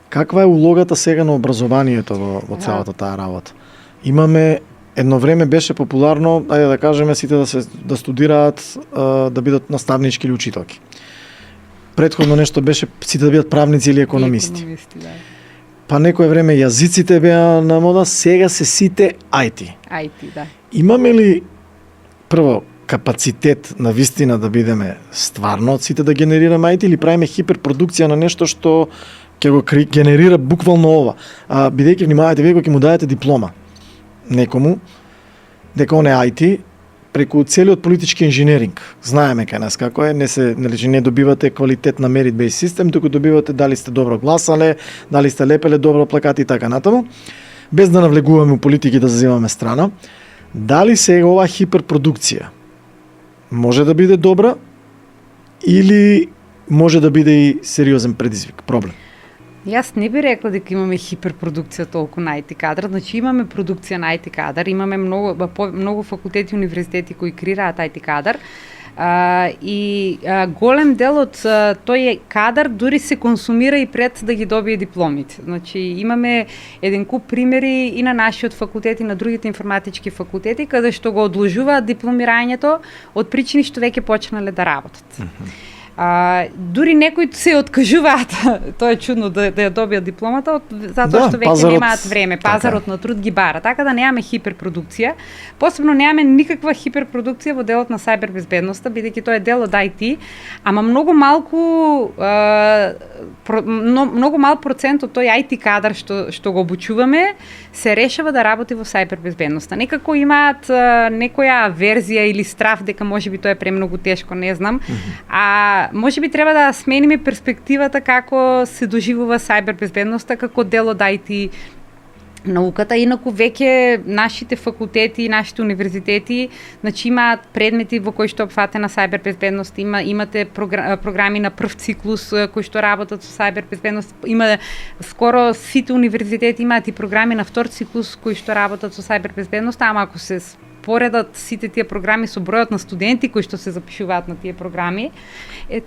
Каква е улогата сега на образованието во целата таа работа? Имаме едно време беше популарно, ајде да кажеме сите да студираат, да бидат наставнички или учителки. Предходно нешто беше сите да бидат правници или економисти. Да. Па некое време јазиците беа на мода, сега се сите IT. IT, да. Имаме ли прво капацитет на вистина да бидеме стварно од сите да генерираме IT или правиме хиперпродукција на нешто што ќе го генерира буквално ова? Бидејќи внимавајте, вие кога ќе му дадете диплома некому дека он е IT, преку целиот политички инженеринг. Знаеме кај нас како е, не добивате квалитет на merit based систем, туку добивате дали сте добро гласале, дали сте лепеле добро плакати и така натаму. Без да навлегуваме у политики да заземаме страна, дали сега ова хиперпродукција може да биде добра или може да биде и сериозен предизвик, проблем? И аз не би рекла дека имаме хиперпродукција толку на IT кадар, значи имаме продукција на IT кадар, имаме многу факултети и универзитети кои креираат IT кадар, голем дел од тој кадар дури се консумира и пред да ги добие дипломите. Значи имаме еден куп примери и на нашиот факултет и на другите информатички факултети каде што го одложуваат дипломирањето од причини што веќе почнале да работат. Дури некои се откажуваат, тоа е чудно да ја добијат дипломата, затоа што веќе немаат време, пазарот на труд ги бара, така да немаме хиперпродукција. Посебно немаме никаква хиперпродукција во делот на сајбербезбедноста, бидејќи тоа е дел од IT, ама многу мал процент од тој IT кадар што го обучуваме се решава да работи во сајбербезбедноста. Некако имаат некоја верзија или страф дека можеби тоа е премногу тешко, не знам. Може би треба да смениме перспективата како се доживува сајбербезбедноста како дел од IT науката, инаку веќе нашите факултети и нашите универзитети, значи имаат предмети во кои што опфатена сајбербезбедност, имате програми на прв циклус кои што работат со сајбербезбедност, има скоро сите универзитети имаат и програми на втор циклус кои што работат со сајбербезбедност, ама ако се поредат сите тие програми со бројот на студенти кои што се запишуваат на тие програми,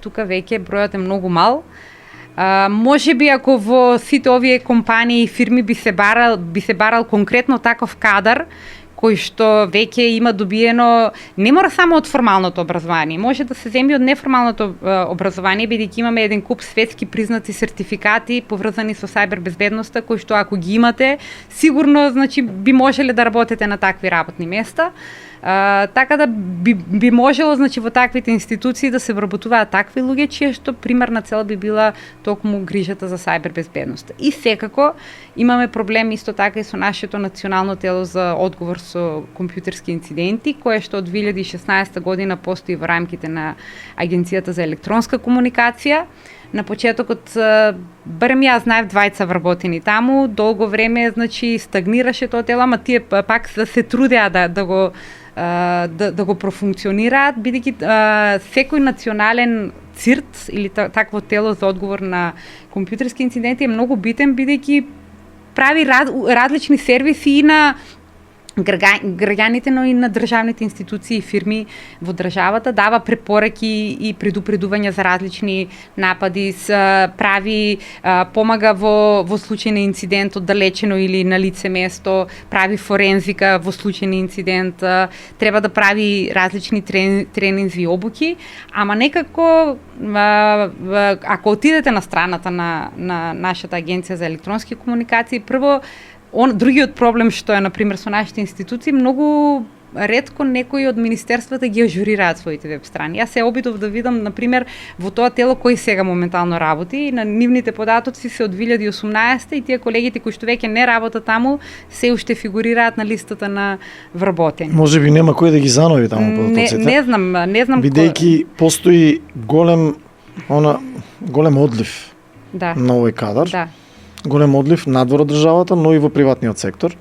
тука веќе бројот е многу мал. Може би ако во сите овие компании и фирми би се барал конкретно таков кадар кој што веќе има добиено, не мора само од формалното образование, може да се земи од неформалното образование, бидејќи имаме еден куп светски признати сертификати поврзани со сајбербезбедноста, кои што ако ги имате, сигурно значи би можеле да работите на такви работни места. Така да би можело значи во таквите институции да се вработуваат такви луѓе чија што примерна цел би била токму грижата за сајбербезбедноста. И секако имаме проблем исто така и со нашето национално тело за одговор со компјутерски инциденти, кое што од 2016 година постои во рамките на Агенцијата за електронска комуникација. На почетокот, барем јас знаев двајца вработени таму, долго време значи стагнираше тоа тело, ама тие пак се трудеа да го профункционираат, бидејќи секој национален ЦИРТ или такво тело за одговор на компјутерски инциденти е многу битен, бидејќи прави различни сервиси и на граѓаните, но и на државните институции и фирми во државата, дава препораки и предупредувања за различни напади, помага во случај на инцидент оддалечено или на лице место, прави форензика во случај на инцидент, треба да прави различни тренинзи и обуки, ама некако ако отидете на страната на нашата Агенција за електронски комуникации, прво другиот проблем што е, например, со нашите институции, многу ретко некои од министерствата ги ажурираат своите веб страни. Јас се обидов да видам, например, во тоа тело кој сега моментално работи, на нивните податоци се од 2018 и тие колегите кои што веќе не работат таму, се уште фигурираат на листата на вработени. Може би нема кој да ги занови таму податоците. Не знам бидејќи постои голем одлив на овој кадар. Да. Голем одлив надвор од државата, но и во приватниот сектор.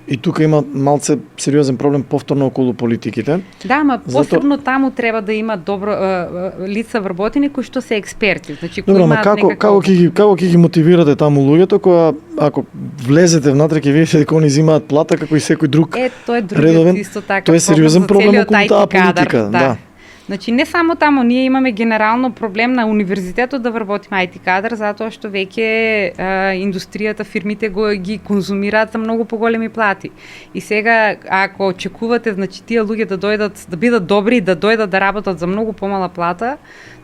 И тука има малце сериозен проблем повторно околу политиките. Да, ама посебно таму треба да има добро лица вработени кои што се експерти. Значи кои имаат како ќе ги мотивирате таму луѓето кога ако влезете внатре ќе видите дека они земаат плата како и секој друг. Тоа е другиот исто така. Тоа е сериозен проблем околу таа политика, да. Значи не само таму, ние имаме генерално проблем на универзитетот да вработиме IT кадар, затоа што веќе индустријата, фирмите ги конзумираат за многу поголеми плати. И сега ако очекувате значи тие луѓе да дојдат да бидат добри, да дојдат да работат за многу помала плата,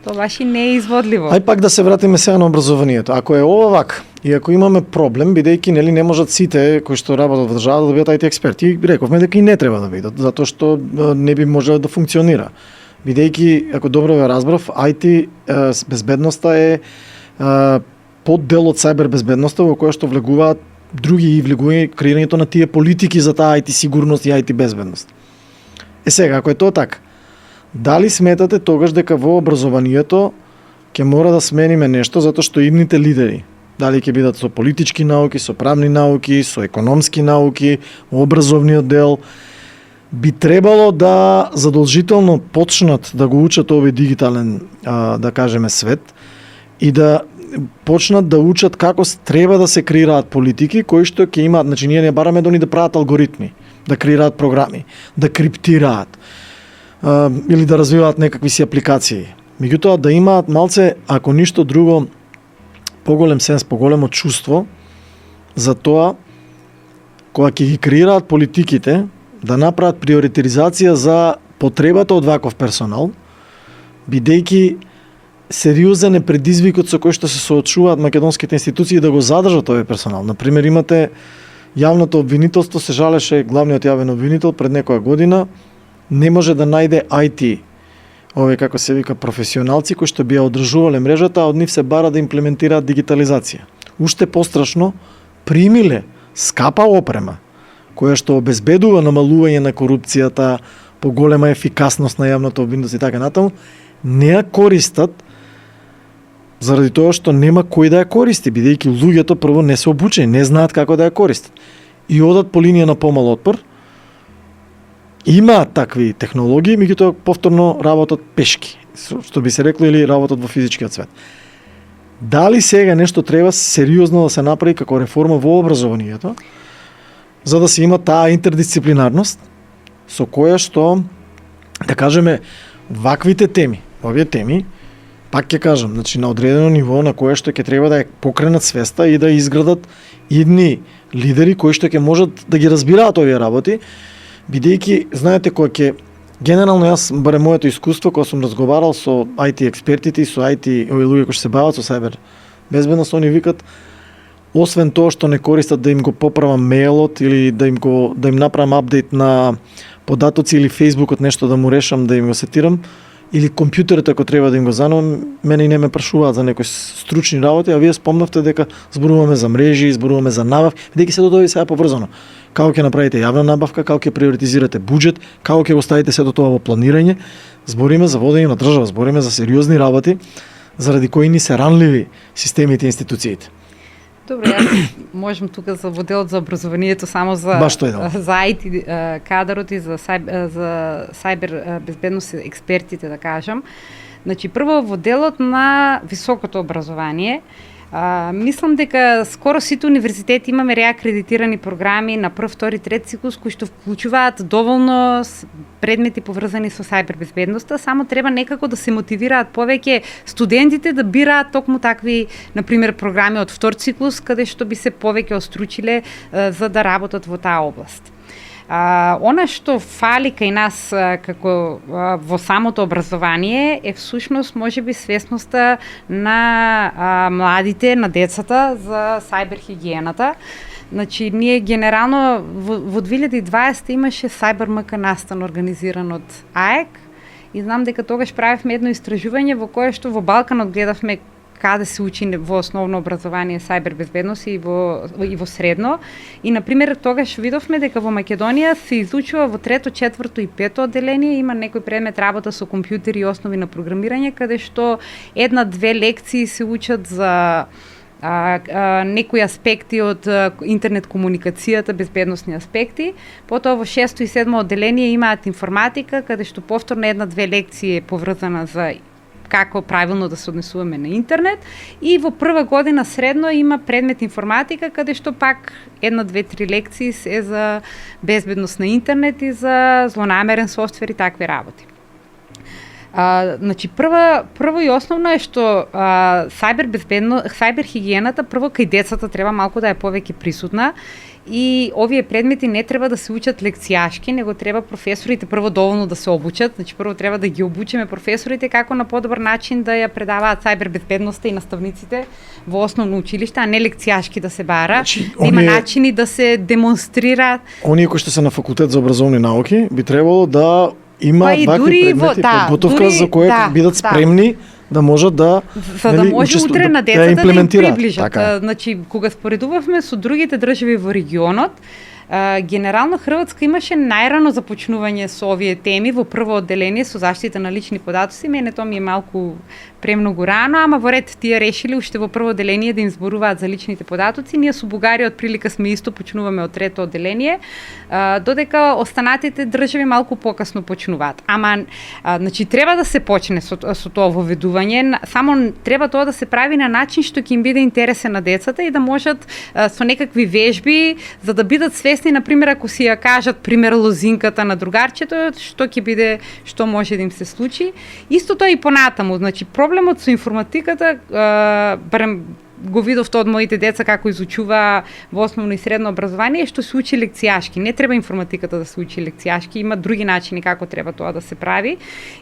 тоа баш и не е изводливо. Ај пак да се вратиме сега на образованието. Ако е ова вака и ако имаме проблем, бидејќи нели не можат сите кои што работат во државата да бидат IT експерти, рековме дека и не треба да бидат, затоа што не би можело да функционира. Бидејќи, ако добро ве разбрав, IT безбедноста е поддел од сајбер безбедноста во која што влегуваат други и влегува креирањето на тие политики за таа IT сигурност и IT безбедност. Сега, ако е тоа така, дали сметате тогаш дека во образованието ќе мора да смениме нешто затоа што идните лидери, дали ќе бидат со политички науки, со правни науки, со економски науки, образовниот дел, би требало да задолжително почнат да го учат овој дигитален, да кажеме, свет и да почнат да учат како треба да се креираат политики кои што ќе имаат, значи ние не бараме да они да прават алгоритми, да креираат програми, да криптираат или да развиваат некакви си апликации. Меѓутоа да имаат малце, ако ништо друго, поголем сенс, поголемо чувство за тоа кога ќе ги креираат политиките, да направат приоритизација за потребата од ваков персонал, бидејќи сериозен е предизвикот со кој што се соочуваат македонските институции да го задржат овој персонал. Например, имате јавното обвинителство, се жалеше главниот јавен обвинител пред некоја година, не може да најде IT, овие како се вика професионалци кои што би ја одржувале мрежата, а од нив се бара да имплементираат дигитализација. Уште пострашно, примиле скапа опрема, која што обезбедува намалување на корупцијата, поголема ефикасност на јавното обвинителство и така натаму, не ја користат заради тоа што нема кој да ја користи, бидејќи луѓето прво не се обучени, не знаат како да ја користат. И одат по линија на помал отпор. Имаат такви технологии, меѓутоа повторно работат пешки, што би се рекло, или работат во физичкиот свет. Дали сега нешто треба сериозно да се направи како реформа во образованието, за да се има таа интердисциплинарност, со која што, да кажеме, ваквите теми, овие теми, пак ќе кажам, значи на одредено ниво на кое што ќе треба да ја покренат свеста и да изградат идни лидери кои што ќе можат да ги разбираат овие работи, бидејќи, знаете, кога ќе генерално јас, барем моето искуство, кога сум разговарал со IT експертите и со IT овие луѓе кои што се бават со сајбер безбедност, они викат, освен тоа што не користат да им го поправам мејлот или да им направам апдейт на податоци или Фејсбукот нешто да му решам, да им го сетирам, или компјутерот ако треба да им го занемам, мене и не ме прашуваат за некои стручни работи, а вие спомнавте дека зборуваме за мрежи, зборуваме за набавки, бидејќи се додови сега поврзано. Како ќе направите јавна набавка, како ќе приоритизирате буџет, како ќе го ставите сето тоа во планирање, збориме за водење на држава, збориме за сериозни работи, заради кои ни се ранливи системите и институциите. Добро, јас можам тука за моделот за образованието само за IT кадарот и за сајбер безбедност експертите да кажам. Значи прво во делот на високото образование, мислам дека скоро сите универзитети имаме реакредитирани програми на прв, втори, трети циклус кои што вклучуваат доволно предмети поврзани со сајбер безбедноста, само треба некако да се мотивираат повеќе студентите да бираат токму такви, например, програми од втор циклус каде што би се повеќе остручиле за да работат во таа област. Она што фали кај нас како во самото образование е всушност можеби свесноста на младите, на децата за сајбер хигиената. Значи, ние генерално во 2020 имаше Cyber МК настан организиран од АЕК и знам дека тогаш правевме едно истражување во кое што во Балканот гледавме каде се учи во основно образование сајбер безбедност и во средно. И, например, тогаш видовме дека во Македонија се изучува во трето, четврто и пето одделение, има некој предмет работа со компјутери и основи на програмирање, каде што една-две лекции се учат за некои аспекти од интернет комуникацијата, безбедносни аспекти. Потоа во 6 и 7 одделение имаат информатика, каде што повторно една-две лекции е поврзана за како правилно да се однесуваме на интернет, и во прва година средно има предмет информатика, каде што пак една, две, три лекции е за безбедност на интернет и за злонамерен софтвер и такви работи. Значи прво и основно е што сајбер хигиената прво кај децата треба малку да е повеќе присутна. И овие предмети не треба да се учат лекцијашки, него треба професорите прво доволно да се обучат, значи прво треба да ги обучиме професорите како на подобар начин да ја предаваат сајбер безбедноста и наставниците во основно училиште, а не лекцијашки да се бара, значи, да има начини да се демонстрираат. Оние кои што се на факултет за образовни науки би требало да имаат вакви предмети, подготовка за која бидат спремни да можат да може утре на децата да им приближат. Така. Значи, кога споредувавме со другите држави во регионот, Генерално Хрватска имаше најрано започнување со овие теми во прво одделение со заштита на лични податоци. Мене тоа ми е малку премногу рано, ама во ред тие решили уште во прво одделение да им зборуваат за личните податоци. Ние со Бугарија од прилика сме исто почнуваме од трето одделение, додека останатите држави малку покасно почнуваат. Ама значи треба да се почне со тоа воведување, само треба тоа да се прави на начин што ќе им биде интересен на децата и да можат со некакви вежби за да бидат свесни, например, ако си ја кажат пример лозинката на другарчето, што ќе биде, што може да им се случи. Истото и понатаму, значи проблемот со информатиката, барем го видовте од моите деца како изучува во основно и средно образование, што се учи лекцијашки. Не треба информатиката да се учи лекцијашки, има други начини како треба тоа да се прави.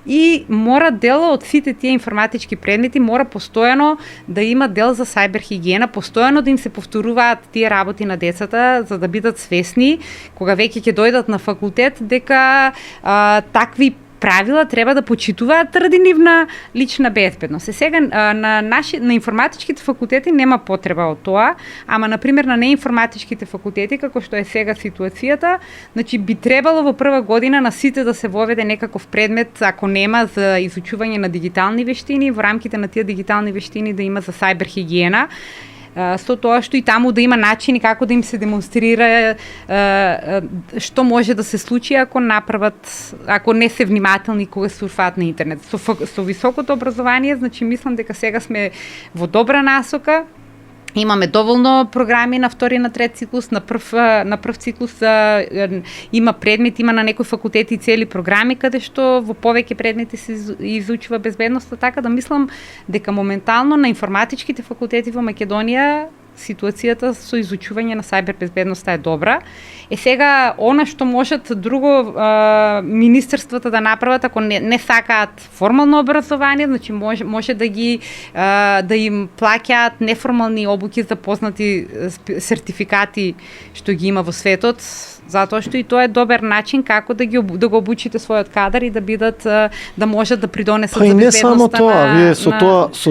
И мора дел од сите тие информатички предмети, мора постојано да има дел за сајбер хигиена, постојано да им се повторуваат тие работи на децата, за да бидат свесни, кога веќе ќе дојдат на факултет, дека такви правила треба да почитуваат ради нивна лична безбедност. Сега на информатичките факултети нема потреба од тоа, ама например на неинформатичките факултети, како што е сега ситуацијата, значи би требало во прва година на сите да се воведе некаков предмет, ако нема за изучување на дигитални вештини, во рамките на тие дигитални вештини да има за сајбер хигиена, со тоа што и таму да има начини како да им се демонстрира што може да се случи ако не се внимателни кога сурфаат на интернет. Со високото образование, значи мислам дека сега сме во добра насока. Имаме доволно програми на втори и на трет циклус, на прв циклус има предмети, има на некои факултети цели програми каде што во повеќе предмети се изучува безбедноста, така да мислам дека моментално на информатичките факултети во Македонија ситуацијата со изучување на сајбер безбедноста е добра. Сега, она што можат друго министерствата да направат, ако не сакаат формално образование, значи може да им плаќаат неформални обуки за познати сертификати што ги има во светот, затоа што и тоа е добар начин како да го обучите својот кадар и да бидат да можат да придонесат за безбедноста. И не само тоа, вие со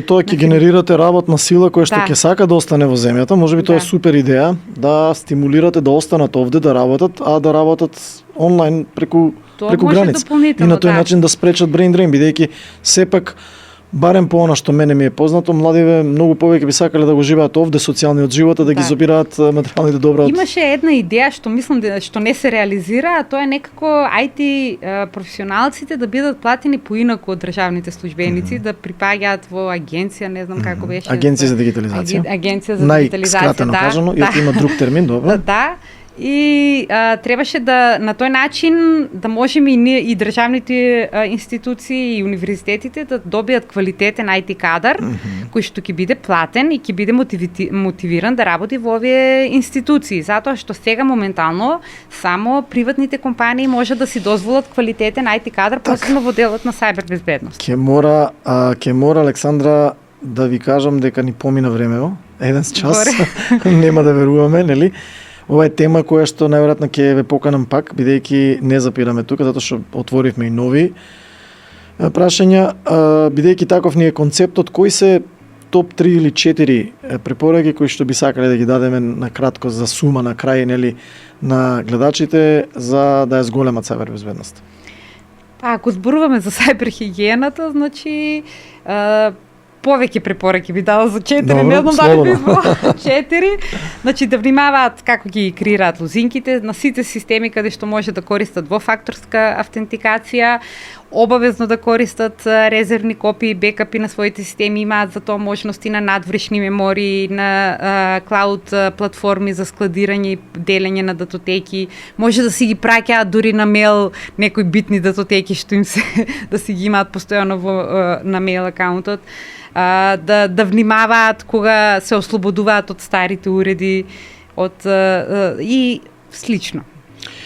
тоа ќе генерирате работна сила која што ќе сака да остане во земјата. Можеби тоа е супер идеја да стимулирате да останат овде да работат, а да работат онлайн преку граница. И на тој начин да спречат brain drain, бидејќи сепак барем по она што мене ми е познато, младиве многу повеќе би сакале да го живеат овде социјалниот живот, да ги собираат материјалните добра. Имаше една идеја што мислам што не се реализира, а тоа е некако IT професионалците да бидат платени поинаку од државните службеници, да припаѓаат во агенција, не знам како беше. Агенција за дигитализација. Агенција за дигитализација, најскратено кажано, и има друг термин, добро. Да. И требаше да на тој начин да можеме и ние и државните институции и универзитетите да добијат квалитетен IT кадар кој што ќе биде платен и ќе биде мотивиран да работи во овие институции, затоа што сега моментално само приватните компании можат да си дозволат квалитетен IT кадар, посебно во делот на сајбер безбедност. Ќе мора Александра да ви кажам дека ни помина времево, еден час. Нема да веруваме, нели? Ова е тема која што најверојатно ќе ве поканам пак, бидејќи не запираме тука, затоа што отворивме и нови прашања, бидејќи таков ни е концептот, кои се топ 3 или 4 препораки кои што би сакале да ги дадеме на кратко за сума на крај, нели, на гледачите за да ја зголемат сајбер безбедност. Ако зборуваме за сајбер хигиената, значи повеќе препораки би дала за 4, не знам дали би избрала 4. Значи да внимаваат како ги креираат лозинките на сите системи каде што може да користат двофакторска автентикација, обавезно да користат резервни копии, бекапи на своите системи, имаат за тоа можности на надвршни мемории, на клауд платформи за складирање и делење на датотеки. Може да си ги праќаат дури на мејл некои битни датотеки што им се да си ги имаат постојано на мејл акаунтот. Да внимаваат кога се ослободуваат од старите уреди и слично.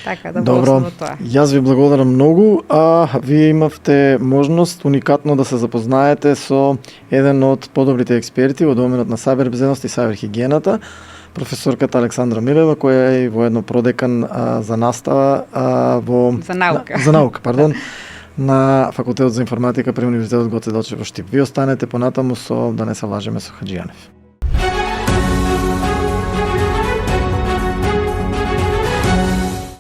Така да добро, тоа. Јас ви благодарам многу, а вие имавте можност уникатно да се запознаете со еден од подобрите експерти во доменот на сајбер безбедност и сајбер хигиената, професорката Александра Милева, која е воедно продекан за настава за наука, пардон, на Факултетот за информатика при Универзитетот Гоце Делчев во Штип. Ви останете понатаму со Да не се лажеме со Хаџијанев.